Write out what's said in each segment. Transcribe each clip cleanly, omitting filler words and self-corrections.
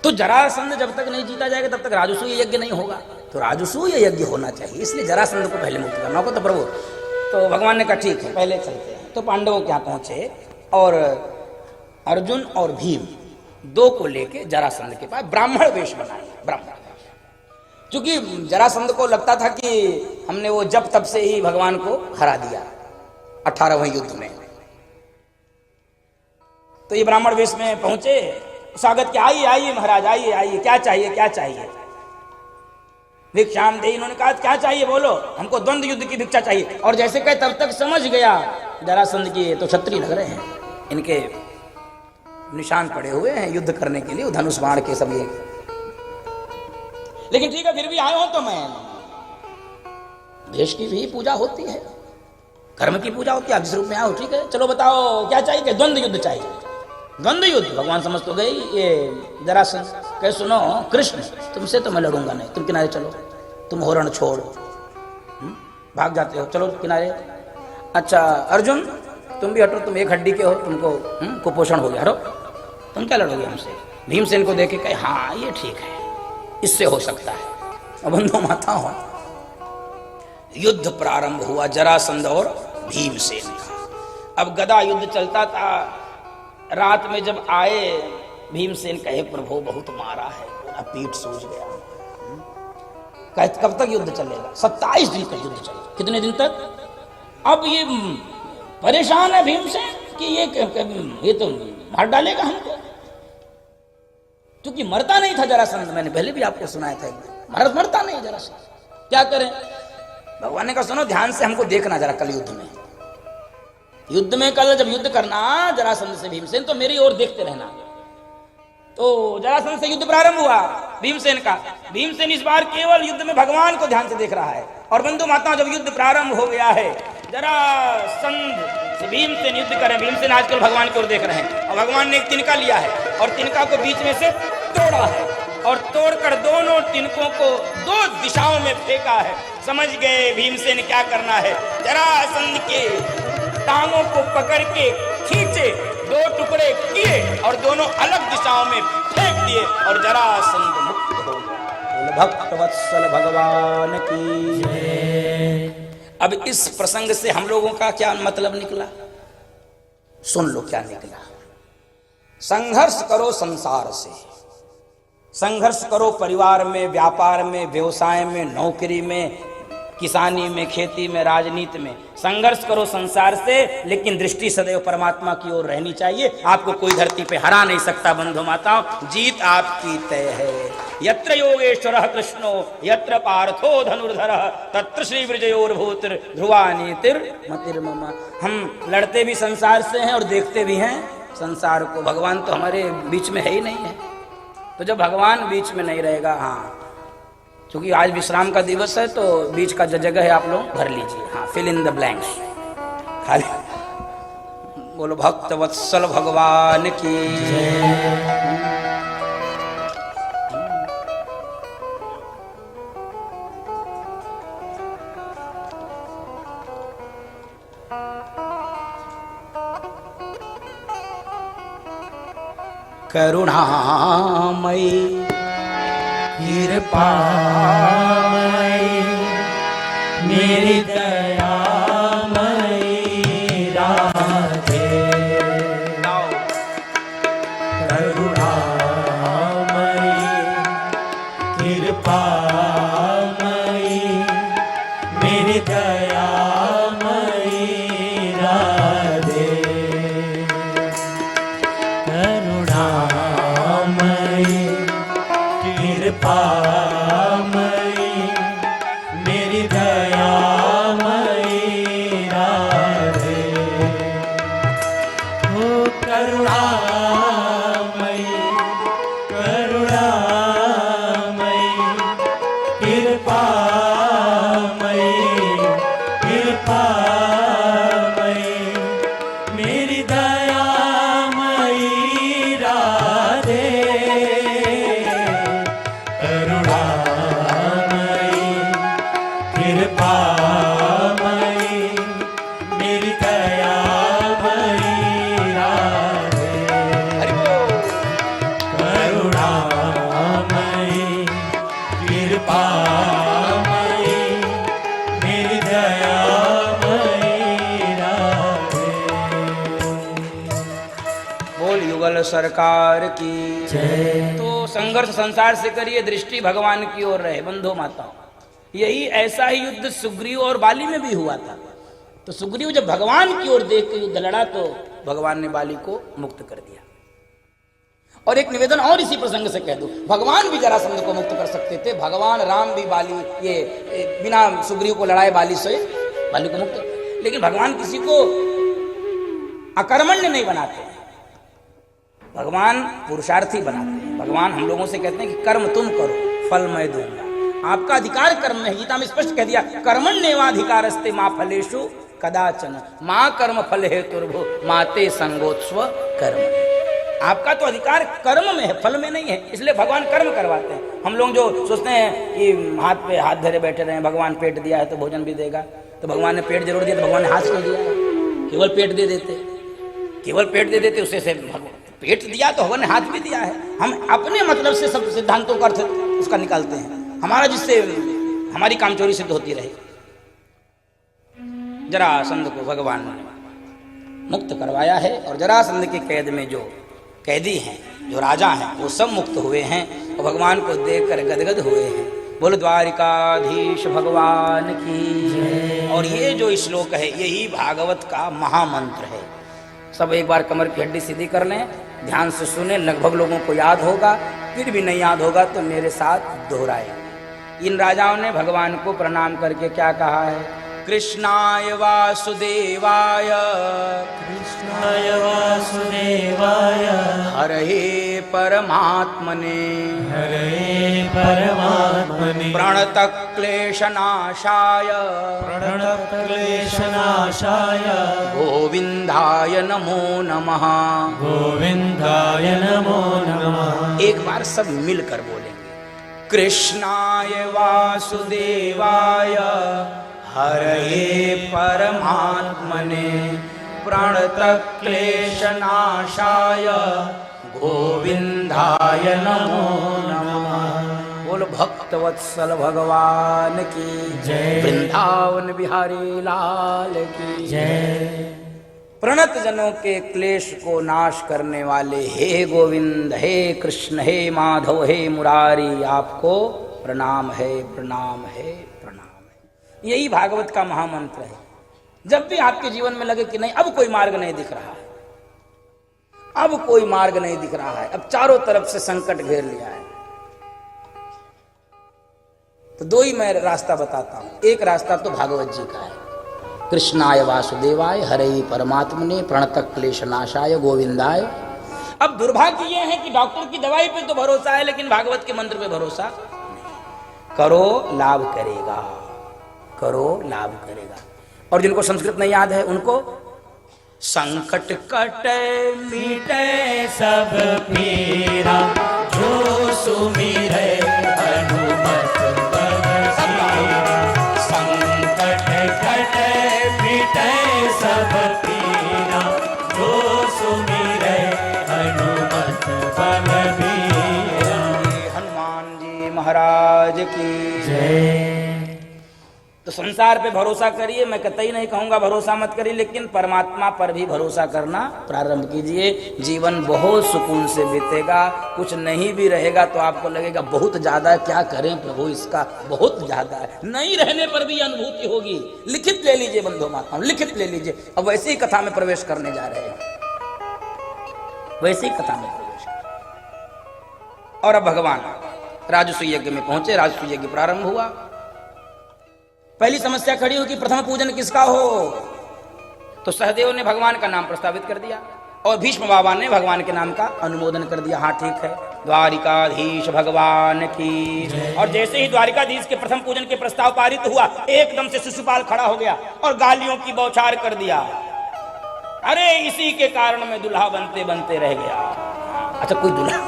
तो जरासंध जब तक नहीं जीता जाएगा तब तक राजसूय यज्ञ नहीं होगा। तो राजसूय यज्ञ होना चाहिए, इसलिए जरासंध को पहले मुक्त करना होगा। तो प्रभु, तो भगवान ने कहा ठीक है पहले चलते हैं। तो पांडवों के यहाँ पहुंचे और अर्जुन और भीम दो को लेके जरासंध के पास ब्राह्मण वेश बनाए। ब्राह्मण, क्योंकि जरासंध को लगता था कि हमने वो जब तब से ही भगवान को हरा दिया 18वें युद्ध में। तो ये ब्राह्मण वेश में पहुंचे, स्वागत किया, आइए आइए महाराज, आइए आइए, क्या चाहिए क्या चाहिए। भिक्षाम दे, इन्होंने कहा क्या चाहिए बोलो, हमको द्वंद्व युद्ध की भिक्षा चाहिए। और जैसे कहे तब तक समझ गया जरासंध की तो क्षत्रिय लग रहे हैं, इनके निशान पड़े हुए हैं युद्ध करने के लिए, धनुष बाण के सब ये। लेकिन ठीक है फिर भी आए हो तो मैं, देश की भी पूजा होती है, कर्म की पूजा होती है, आप जिस रूप में आओ ठीक है, चलो बताओ क्या चाहिए। द्वंद्व युद्ध चाहिए। द्वंद्व युद्ध, भगवान समझ तो गए ये जरासंध। कहे सुनो कृष्ण, तुमसे तो मैं लड़ूंगा नहीं, तुम किनारे चलो, तुम होरण छोड़, भाग जाते हो, चलो किनारे। अच्छा अर्जुन तुम भी हटो, तुम एक हड्डी के हो, तुमको कुपोषण हो गया, हटो, तुम क्या लड़ोगे हमसे। भीमसेन को देखे कहे हाँ ये ठीक है, इससे हो सकता है। अब बंधु माता हो, युद्ध प्रारंभ हुआ जरासंध और भीमसेन का। अब गदा युद्ध चलता था। रात में जब आए भीमसेन कहे प्रभु बहुत मारा है, पूरा पीठ सूज गया। कहे कब तक युद्ध चलेगा। 27 दिन तक युद्ध चलेगा। कितने दिन तक। अब ये परेशान है भीमसेन कि ये तो मार डालेगा हमको, क्योंकि मरता नहीं था जरासंध। मैंने पहले भी आपको सुनाया था, मरता नहीं जरासंध। क्या करें। भगवान ने कहा सुनो ध्यान से हमको देखना जरा, कल युद्ध में कल जब युद्ध करना जरासंध से भीमसेन, तो मेरी ओर देखते रहना। तो जरासंध से युद्ध प्रारंभ हुआ भीमसेन का। भीमसेन इस बार केवल युद्ध में भगवान को ध्यान से देख रहा है। और बंधु माताओं जब युद्ध प्रारंभ हो गया है, जरासंध से भीमसेन युद्ध करें। भीमसेन आजकल भगवान की ओर देख रहे हैं, और भगवान ने एक तिनका लिया है और तिनका को बीच में से तोड़ा है, और तोड़कर दोनों तिनकों को दो दिशाओं में फेंका है। समझ गए भीमसेन क्या करना है। जरासंध के टांगों को पकड़ के खींचे, दो टुकड़े किए और दोनों अलग दिशाओं में फेंक दिए, और जरासंध मुक्त हो गया। भक्तवत्सल भगवान की जय। अब इस प्रसंग से हम लोगों का क्या मतलब निकला, सुन लो क्या निकला। संघर्ष करो संसार से, संघर्ष करो परिवार में, व्यापार में, व्यवसाय में, नौकरी में, किसानी में, खेती में, राजनीति में। संघर्ष करो संसार से, लेकिन दृष्टि सदैव परमात्मा की ओर रहनी चाहिए। आपको कोई धरती पे हरा नहीं सकता बंधु माताओं, जीत आपकी तय है। यत्र योगेश्वरः कृष्णो यत्र पार्थो धनुर्धरः तत्र श्री विजयोर्भूतिर् ध्रुवा नीतिर्मतिर्मम। हम लड़ते भी संसार से हैं और देखते भी हैं संसार को। भगवान तो हमारे बीच में है ही नहीं है। तो जब भगवान बीच में नहीं रहेगा, हाँ, क्योंकि आज विश्राम का दिवस है, तो बीच का जो जगह है आप लोग भर लीजिए। हाँ, फिल इन द ब्लैंक्स खाली। बोलो भक्त वत्सल भगवान की जय। करुणामयी कृपामयी मेरी दयामयी राधे। करुणामयी कृपामयी मेरी दयामयी राधे। करुणामयी कृपामयी मेरी दयामयी मंगल सरकार की जय। तो संघर्ष संसार से करिए, दृष्टि भगवान की ओर रहे। बंधु माताओं, यही ऐसा ही युद्ध सुग्रीव और बाली में भी हुआ था। तो सुग्रीव जब भगवान की ओर देख के युद्ध लड़ा तो भगवान ने बाली को मुक्त कर दिया। और एक निवेदन और इसी प्रसंग से कह दूं, भगवान भी जरासंध को मुक्त कर सकते थे। भगवान राम भी बाली ये बिना सुग्रीव को लड़ाए बाली से बाली को मुक्त, लेकिन भगवान किसी को अकर्मण्य नहीं बनाते, भगवान पुरुषार्थी बनाते हैं। भगवान हम लोगों से कहते हैं कि कर्म तुम करो, फल मैं दूंगा। आपका अधिकार कर्म में है। गीता में स्पष्ट कह दिया, कर्मण्येवाधिकारस्ते मां फलेषु कदाचन मां कर्म फल हेतुर्भुः माते संगोत्स्व कर्म। आपका तो अधिकार कर्म में है, फल में नहीं है, इसलिए भगवान कर्म करवाते हैं। हम लोग जो सोचते हैं कि हाथ पे हाथ धरे बैठे रहे, भगवान पेट दिया है तो भोजन भी देगा, तो भगवान ने पेट जरूर दिया तो भगवान ने हाथ क्यों दिया? केवल पेट दे देते, केवल पेट दे देते, उससे पेट दिया तो भगवान ने हाथ भी दिया है। हम अपने मतलब से सब सिद्धांतों का अर्थ उसका निकालते हैं, हमारा जिससे हमारी कामचोरी सिद्ध होती रहे। जरासंध को भगवान ने मुक्त करवाया है और जरासंध की कैद में जो कैदी हैं, जो राजा हैं, वो सब मुक्त हुए हैं और भगवान को देखकर गदगद हुए हैं। बोलो द्वारिकाधीश भगवान की। और ये जो श्लोक है यही भागवत का महामंत्र है। सब एक बार कमर की हड्डी सीधी कर लें, ध्यान से सुने, लगभग लोगों को याद होगा, फिर भी नहीं याद होगा तो मेरे साथ दोहराए। इन राजाओं ने भगवान को प्रणाम करके क्या कहा है? कृष्णाय वासुदेवाय, कृष्णाय वासुदेवाय, हरये परमात्मने, हरे परमात्मने, प्रणतक्लेशनाशाय, प्रणतक्लेशनाशाय, गोविंदाय नमो नमः, गोविंदाय नमो नमः। एक बार सब मिलकर बोलेंगे, कृष्णाय वासुदेवाय, हरये परमात्मने, प्रणतक्लेशनाशाय, गोविंदाय नमो नमः। बोलो भक्तवत्सल भगवान की जय। वृंदावन बिहारी लाल की जय। प्रणत जनों के क्लेश को नाश करने वाले हे गोविंद, हे कृष्ण, हे माधव, हे मुरारी, आपको प्रणाम है, प्रणाम है, प्रणाम है। यही भागवत का महामंत्र है। जब भी आपके जीवन में लगे कि नहीं अब कोई मार्ग नहीं दिख रहा है, अब कोई मार्ग नहीं दिख रहा है, अब चारों तरफ से संकट घेर लिया है, तो दो ही मैं रास्ता बताता हूं। एक रास्ता तो भागवत जी का है, कृष्णाय वासुदेवाय, हरये परमात्मने, प्रणतः क्लेशनाशाय, गोविंदाय। अब दुर्भाग्य यह है कि डॉक्टर की दवाई पे तो भरोसा है लेकिन भागवत के मंत्र पे भरोसा नहीं। करो लाभ करेगा, करो लाभ करेगा। और जिनको संस्कृत नहीं याद है उनको संकट कटे मिटे सब पीरा, जो सुमिरे हनुमत बलबीरा। संकट कटे मिटे सब पीरा, जो सुमिरे हनुमत बलबीरा। हनुमान जी महाराज की जय। तो संसार पे भरोसा करिए, मैं कतई नहीं कहूंगा भरोसा मत करिए, लेकिन परमात्मा पर भी भरोसा करना प्रारंभ कीजिए। जीवन बहुत सुकून से बीतेगा। कुछ नहीं भी रहेगा तो आपको लगेगा बहुत ज्यादा है, क्या करें प्रभु, इसका बहुत ज्यादा है। नहीं रहने पर भी अनुभूति होगी। लिखित ले लीजिए बंधु माताओं, लिखित ले लीजिए। अब वैसी ही कथा में प्रवेश करने जा रहे हैं, वैसी कथा में प्रवेश। और अब भगवान राजसूय यज्ञ में पहुंचे, राजसूय यज्ञ प्रारंभ हुआ। पहली समस्या खड़ी हुई कि प्रथम पूजन किसका हो, तो सहदेव ने भगवान का नाम प्रस्तावित कर दिया और भीष्म बाबा ने भगवान के नाम का अनुमोदन कर दिया। हाँ ठीक है, द्वारिकाधीश भगवान की। और जैसे ही द्वारिकाधीश के प्रथम पूजन के प्रस्ताव पारित हुआ, एकदम से शिशुपाल खड़ा हो गया और गालियों की बौछार कर दिया। अरे इसी के कारण मैं दुल्हा बनते बनते रह गया। अच्छा कोई दुल्हा,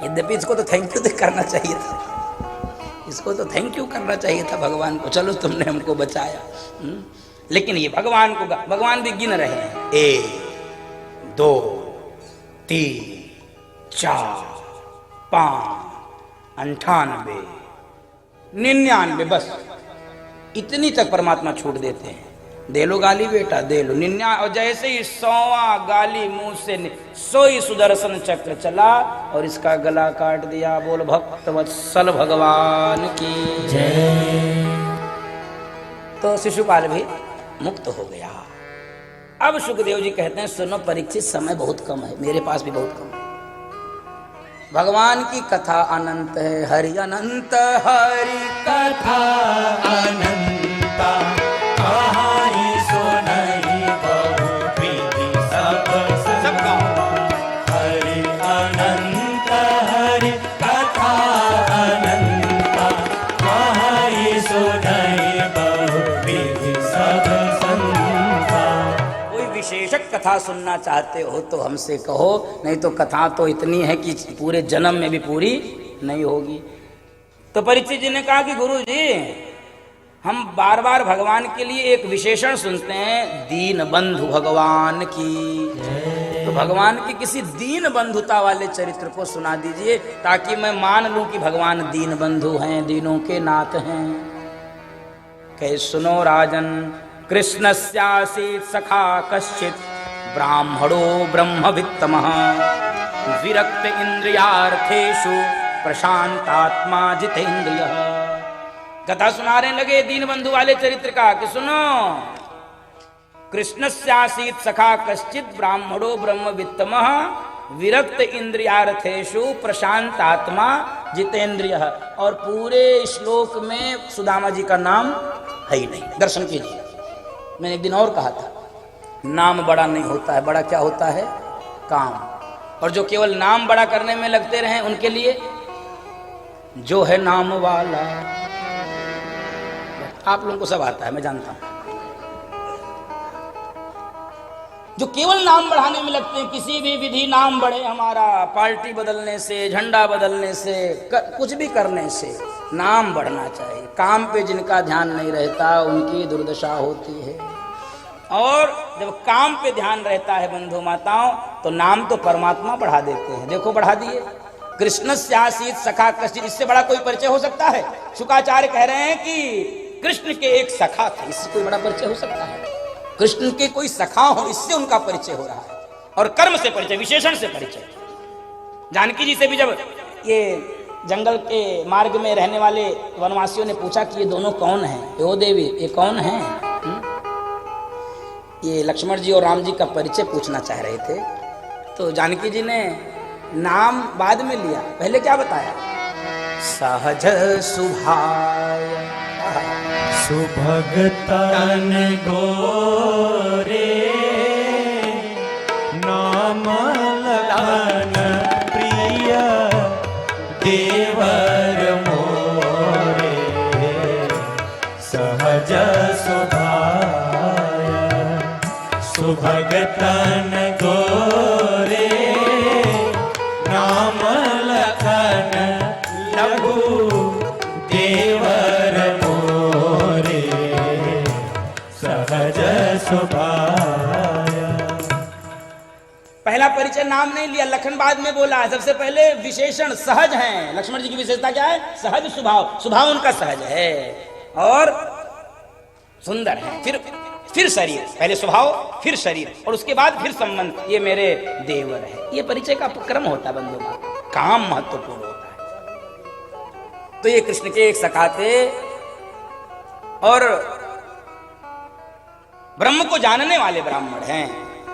यद्यपि इसको तो थैंक यू करना चाहिए था, इसको तो थैंक यू करना चाहिए था भगवान को, चलो तुमने हमको बचाया। लेकिन ये भगवान को, भगवान भी गिन रहे हैं, 1 2 3 4 5 98 99, बस इतनी तक परमात्मा छूट देते हैं। दे लो गाली बेटा, दे लो। निन्या और जैसे ही 100वां गाली मुंह से सोई सुदर्शन चक्र चला और इसका गला काट दिया। बोल भक्त वत्सल भगवान की जय। तो शिशुपाल भी मुक्त हो गया। अब सुखदेव जी कहते हैं सुनो परीक्षित, समय बहुत कम है, मेरे पास भी बहुत कम है। भगवान की कथा अनंत है, हरि अनंत, हरि कथा अनंता, कहानी सुनई बहु विधि सब हरि अनंत, हरि कथा अनंता, कहानी सुनई बहु विधि सब संता। कोई विशेषक कथा सुनना चाहते हो तो हमसे कहो, नहीं तो कथा तो इतनी है कि पूरे जन्म में भी पूरी नहीं होगी। तो परीक्षित जी ने कहा कि गुरु जी हम बार बार भगवान के लिए एक विशेषण सुनते हैं, दीन बंधु भगवान की। तो भगवान की किसी दीन बंधुता वाले चरित्र को सुना दीजिए ताकि मैं मान लूं कि भगवान दीन बंधु हैं, दीनों के नाथ हैं। कहे सुनो राजन, कृष्णस्यासीत् सखा कश्चित् ब्राह्मणो ब्रह्मवित्तमः विरक्त इंद्रियार्थेषु प्रशांतात्मा जितेंद्रियः। कथा सुनाने लगे दीन बंधु वाले चरित्र का कि सुनो, कृष्णस्यासीत् सखा कश्चित् ब्राह्मणो ब्रह्मवित्तमः विरक्त इंद्रियार्थेषु प्रशांतात्मा जितेंद्रियः। और पूरे श्लोक में सुदामा जी का नाम है ही नहीं। दर्शन कीजिए, मैंने एक दिन और कहा था, नाम बड़ा नहीं होता है, बड़ा क्या होता है? काम। और जो केवल नाम बड़ा करने में लगते रहे उनके लिए जो है नाम वाला। आप लोगों को सब आता है, मैं जानता हूं। जो केवल नाम बढ़ाने में लगते हैं, किसी भी विधि नाम बढ़े हमारा, पार्टी बदलने से, झंडा बदलने से, कुछ भी करने से नाम बढ़ना चाहिए। काम पे जिनका ध्यान नहीं रहता उनकी दुर्दशा होती है। और जब काम पे ध्यान रहता है बंधु माताओं, तो नाम तो परमात्मा बढ़ा देते हैं। देखो बढ़ा दिए, कृष्णस्यासीत् सखा कश्चित्। इससे बड़ा कोई परिचय हो सकता है? शुकाचार्य कह रहे हैं कि कृष्ण के एक सखा थे, इससे कोई बड़ा परिचय हो सकता है? कृष्ण के कोई सखा हो, इससे उनका परिचय हो रहा है। और कर्म से परिचय, विशेषण से परिचय। जानकी जी से भी जब ये जंगल के मार्ग में रहने वाले वनवासियों ने पूछा कि ये दोनों कौन हैं, ओ देवी ये कौन हैं, ये लक्ष्मण जी और राम जी का परिचय पूछना चाह रहे थे। तो जानकी जी ने नाम बाद में लिया, पहले क्या बताया? सहज सुभाय सुभगतन गोरे, नाम लखन प्रिय देवर मोरे, सहज सुभाय सुभगतन गोरे, नाम लखन लघु देवर मोरे, सहज सुभाय। पहला परिचय नाम नहीं लिया, लखन बाद में बोला। सबसे पहले विशेषण सहज हैं। लक्ष्मण जी की विशेषता क्या है? सहज स्वभाव, स्वभाव उनका सहज है और सुंदर है। फिर शरीर, पहले स्वभाव फिर शरीर और उसके बाद फिर संबंध, ये मेरे देवर है। ये परिचय का क्रम होता है बंधु मां, काम महत्वपूर्ण होता है। तो ये कृष्ण के एक सखा थे और ब्रह्म को जानने वाले ब्राह्मण हैं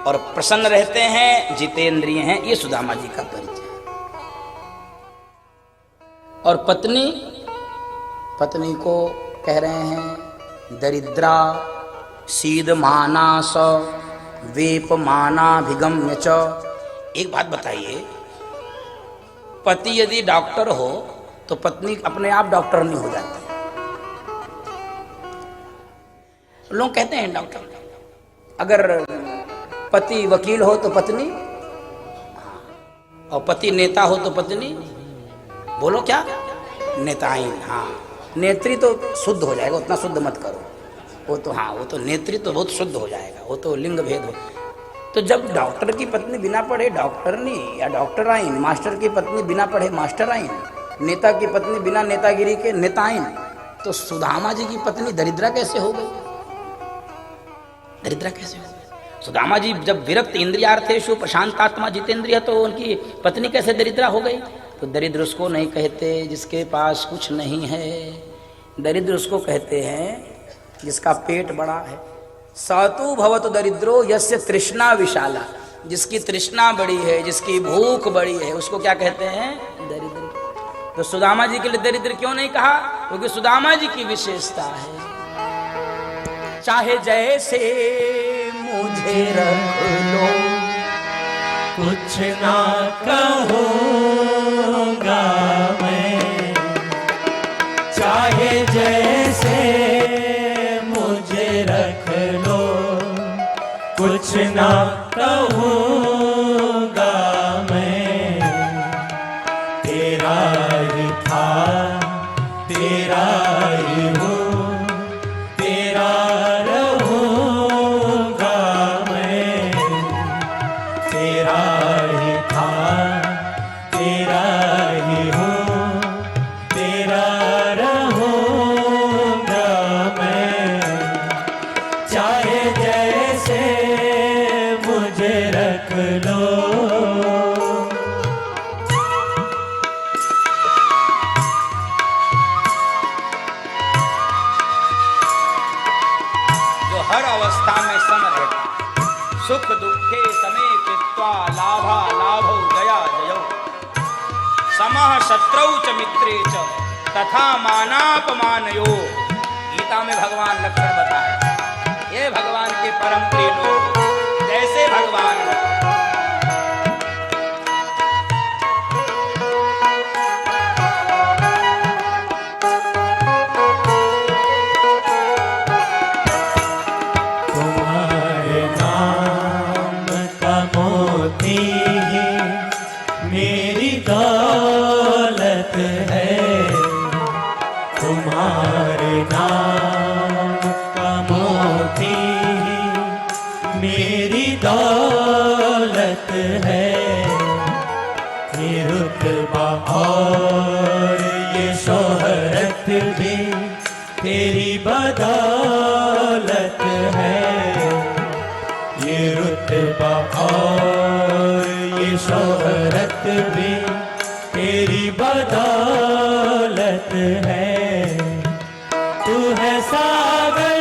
और प्रसन्न रहते हैं, जितेंद्रिय हैं। ये सुदामा जी का परिचय। और पत्नी को कह रहे हैं दरिद्रा सीदमाना स वेपमानाभिगम्य च। एक बात बताइए, पति यदि डॉक्टर हो तो पत्नी अपने आप डॉक्टर नहीं हो जाती? लोग कहते हैं डॉक्टर, अगर पति वकील हो तो पत्नी, और पति नेता हो तो पत्नी, बोलो क्या? नेताइन। हाँ, नेत्री तो शुद्ध हो जाएगा, उतना शुद्ध मत करो। वो तो हाँ, वो तो नेत्री तो बहुत शुद्ध हो जाएगा, वो तो लिंग भेद हो। तो जब डॉक्टर की पत्नी बिना पढ़े डॉक्टरनी या डॉक्टराइन, मास्टर की पत्नी बिना पढ़े मास्टराइन, नेता की पत्नी बिना नेतागिरी के नेताइन, तो सुदामा जी की पत्नी दरिद्रा कैसे हो गई? दरिद्र कैसे हो? सुदामा जी जब विरक्त इंद्रियार्थेषु प्रशांतात्मा जितेंद्रिय, तो उनकी पत्नी कैसे दरिद्रा हो गई? तो दरिद्र उसको नहीं कहते जिसके पास कुछ नहीं है, दरिद्र उसको कहते हैं जिसका पेट बड़ा है। सातु भवतु दरिद्रो यस्य तृष्णा विशाला, जिसकी तृष्णा बड़ी है, जिसकी भूख बड़ी है, उसको क्या कहते हैं? दरिद्र। तो सुदामा जी के लिए दरिद्र क्यों नहीं कहा? क्योंकि सुदामा जी की विशेषता है, चाहे जैसे मुझे रख लो, कुछ ना कहूँगा मैं, चाहे जैसे मुझे रख लो, कुछ ना कहूँगा मैं। तेरा ही था, तेरा ही हूँ, तेरा रहूँगा मैं। तेरा ही था, तेरा ही हूँ, तेरा रहूँगा मैं। चाहे जैसे मुझे रख लो। जो हर अवस्था में सम रहता, सुख दुखे समे कृत्वा लाभा लाभौ जया जयौ, समः शत्रौ च मित्रे च तथा मानापमानयो। गीता में भगवान लक्षण बताए, ये भगवान के परम प्रिय लोग जैसे भगवान तुम्हारे नाम का मोती ही मेरी दौलत है। तुम्हारे नाम का मोती ही मेरी दौलत है। ये रुतबा और ये शोहरत भी तेरी बदौलत है। ये रुतबा और ये शोहरत भी तेरी बदौलत है। तू है सागर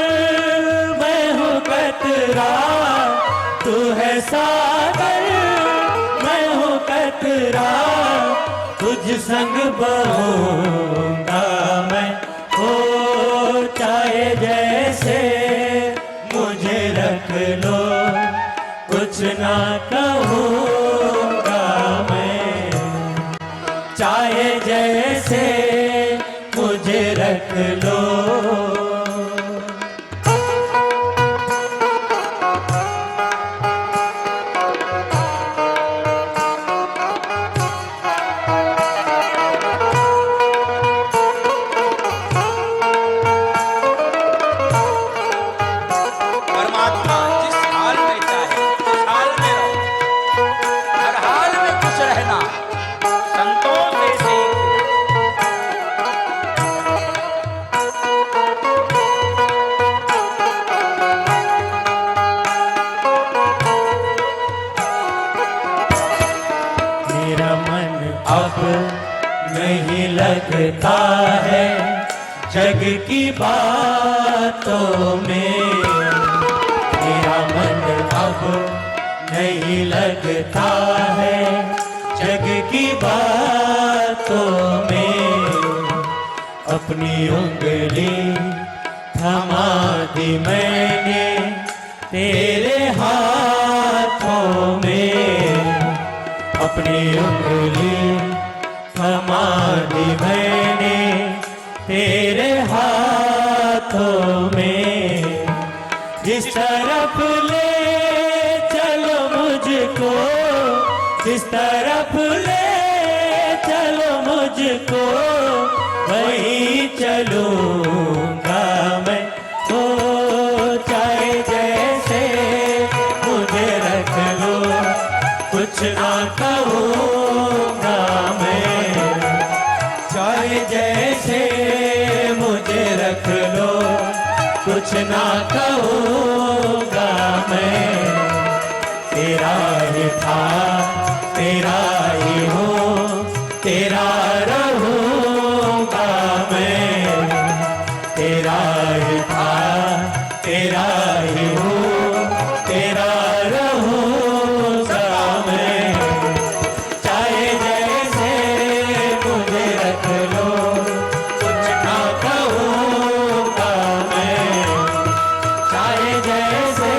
मैं हूँ कतरा, तू है सागर मैं हूँ कतरा, तुझ संग बहूंगा मैं। ओ चाहे जैसे मुझे रख लो, कुछ ना कहूँगा मैं। चाहे जैसे मुझे रख लो। परमात्मा जिस हाल में चाहे उस हाल में रहो, हर हाल में खुश रहना संतों से सीख। मेरा मन अब नहीं लगता है जग की बातों में। मेरा मन अब नहीं लगता है जग की बातों में। अपनी उंगली थमा दी मैंने तेरे हाथों में। अपनी उंगली थमा दी मैंने तेरे हाथों में। जिस तरफ ले चलो मुझको, जिस तरफ ले चलो मुझको, वहीं चलूंगा मैं। ओ चाहे जैसे मुझे रख लो, कुछ ना कहूँगा मैं। चाहे जैसे मुझे रख लो, कुछ ना कहूँगा था तेरा ही हूँ, तेरा रहूँगा मैं। तेरा ही था तेरा ही हूँ, तेरा रहूँगा मैं। चाहे जैसे मुझे रख लो, कुछ ना कहूँगा मैं। चाहे जैसे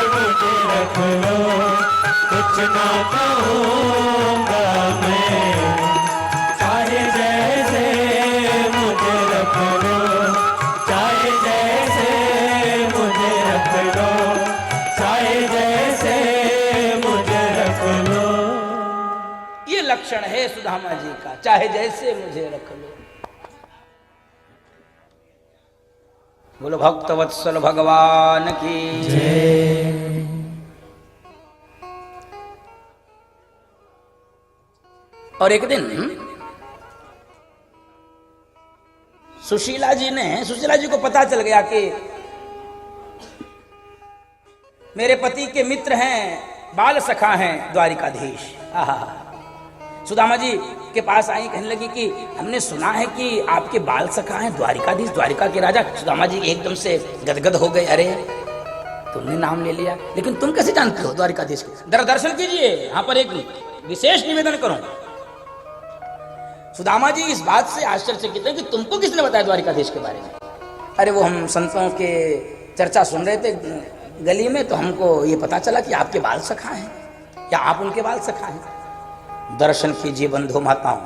मुझे रख लो, कुछ ना कहूँगा मैं। चाहे जैसे मुझे रख लो, चाहे जैसे मुझे रख लो, चाहे जैसे मुझे रख लो। ये लक्षण है सुदामा जी का, चाहे जैसे मुझे रख लो। बोलो भक्त वत्सल भगवान की जय। और एक दिन सुशीला जी को पता चल गया कि मेरे पति के मित्र हैं, बाल सखा हैं द्वारिकाधीश। आहा, सुदामा जी के पास आई, कहने लगी कि हमने सुना है कि आपके बाल सखा हैं द्वारिकाधीश, द्वारिका के राजा। सुदामा जी एकदम से गदगद हो गए। अरे तुमने नाम ले लिया, लेकिन तुम कैसे जानते हो द्वारिकाधीश को? दर्शन कीजिए, यहाँ पर एक विशेष निवेदन करूं। सुदामा जी इस बात से आश्चर्यचकित है कि तुमको किसने बताया द्वारिकाधीश के बारे में? अरे वो हम संतों के चर्चा सुन रहे थे गली में, तो हमको ये पता चला कि आपके बाल सखा हैं, या आप उनके बाल सखा हैं। दर्शन कीजिए बंधु माताओं,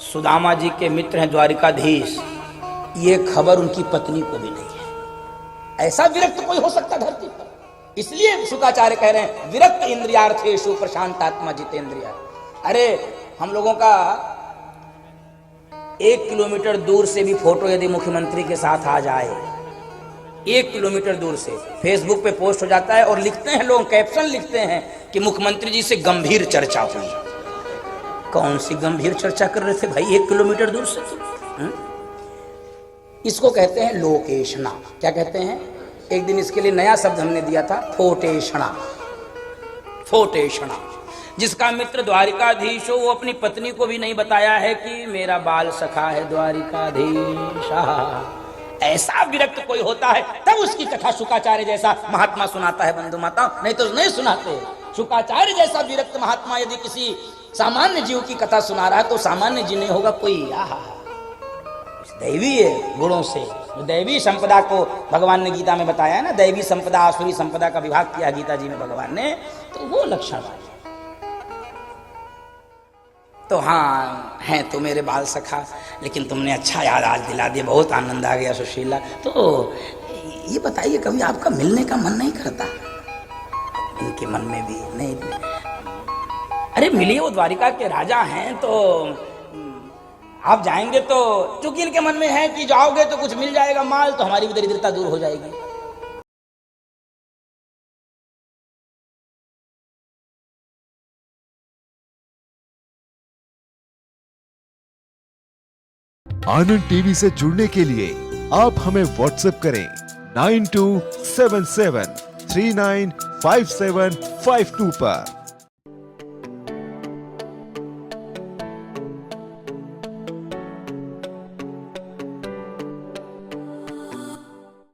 सुदामा जी के मित्र हैं द्वारिकाधीश, ये खबर उनकी पत्नी को भी नहीं है। ऐसा विरक्त कोई हो सकता धरती पर? इसलिए शुकाचार्य कह रहे हैं विरक्त इंद्रियार्थेषु प्रशांतात्मा जितेंद्रिय। अरे हम लोगों का 1 किलोमीटर दूर से भी फोटो यदि मुख्यमंत्री के साथ आ जाए, 1 किलोमीटर दूर से फेसबुक पे पोस्ट हो जाता है, और लिखते हैं लोग, कैप्शन लिखते हैं कि मुख्यमंत्री जी से गंभीर चर्चा हुई। कौन सी गंभीर चर्चा कर रहे थे भाई 1 किलोमीटर दूर से? इसको कहते हैं लोकेशना। क्या कहते हैं? एक दिन इसके लिए नया शब्द हमने दिया था, फोटेशना। फोटेशना। जिसका मित्र द्वारिकाधीश हो, वो अपनी पत्नी को भी नहीं बताया है कि मेरा बाल सखा है द्वारिकाधीश। ऐसा विरक्त कोई होता है तब उसकी कथा शुकाचार्य जैसा महात्मा सुनाता है बंधु माता, नहीं तो नहीं सुनाते। शुकाचार्य जैसा विरक्त महात्मा यदि किसी सामान्य जीव की कथा सुना रहा है तो सामान्य जीव नहीं होगा कोई। आहा, दैवी गुणों से, दैवी संपदा को भगवान ने गीता में बताया है ना, दैवी संपदा आसुरी संपदा का विभाग किया गीता जी में भगवान ने, तो वो लक्षण है। तो हाँ हैं तो मेरे बाल सखा, लेकिन तुमने अच्छा याद आज दिला दिया, बहुत आनंद आ गया सुशीला। तो ये बताइए कभी आपका मिलने का मन नहीं करता? इनके मन में भी नहीं। अरे मिलिए, वो द्वारिका के राजा हैं, तो आप जाएंगे तो चूंकि इनके मन में है कि जाओगे तो कुछ मिल जाएगा माल, तो हमारी भी दरिद्रता दूर हो जाएगी। आनंद टीवी से जुड़ने के लिए आप हमें व्हाट्सएप करें 9277395752 पर।